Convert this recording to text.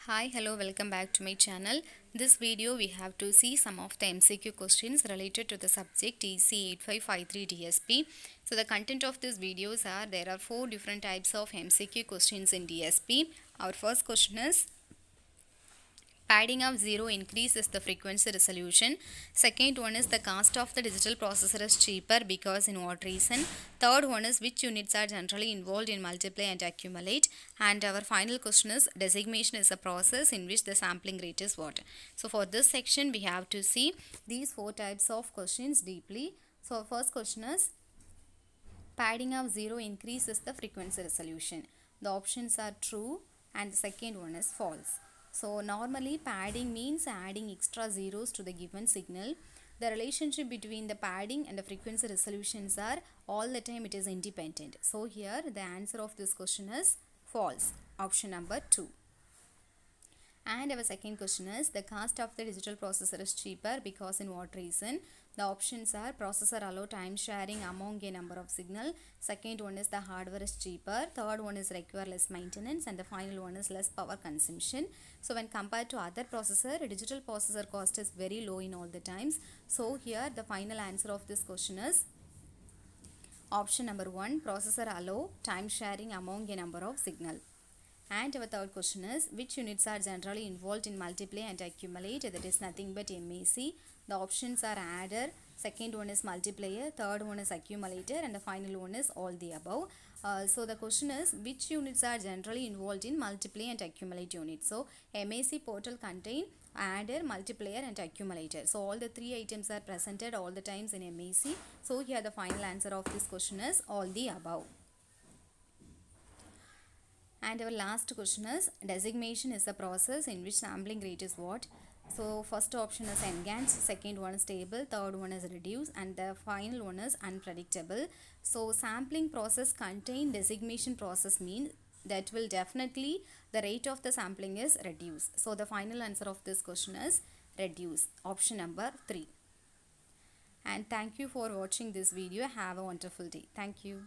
Hi, hello, welcome back to my channel. This video we have to see some of the MCQ questions related to the subject EC8553 DSP. So the content of these videos are there are 4 different types of MCQ questions in DSP. Our first question is padding of 0 increases the frequency resolution. Second one is the cost of the digital processor is cheaper because in what reason. Third one is which units are generally involved in multiply and accumulate. And our final question is designation is a process in which the sampling rate is what. So for this section we have to see these 4 types of questions deeply. So first question is padding of 0 increases the frequency resolution. The options are true and the second one is false. So normally padding means adding extra zeros to the given signal. The relationship between the padding and the frequency resolutions are all the time it is independent. So here the answer of this question is false. Option number 2. And our second question is the cost of the digital processor is cheaper because in what reason. The options are processor allow time sharing among a number of signal. Second one is the hardware is cheaper. Third one is require less maintenance and the final one is less power consumption. So when compared to other processor, digital processor cost is very low in all the times. So here the final answer of this question is option number 1, processor allow time sharing among a number of signal. And our third question is which units are generally involved in multiply and accumulate, that is nothing but MAC. The options are adder, second one is multiplier, third one is accumulator and the final one is all the above. So the question is which units are generally involved in multiply and accumulate units. So MAC portal contain adder, multiplier and accumulator. So all the 3 items are presented all the times in MAC. So here the final answer of this question is all the above. And our last question is designation is a process in which sampling rate is what. So first option is enhanced, second one is stable, third one is reduce and the final one is unpredictable. So sampling process contain designation process means that will definitely the rate of the sampling is reduced. So the final answer of this question is reduce. Option number 3. And thank you for watching this video. Have a wonderful day. Thank you.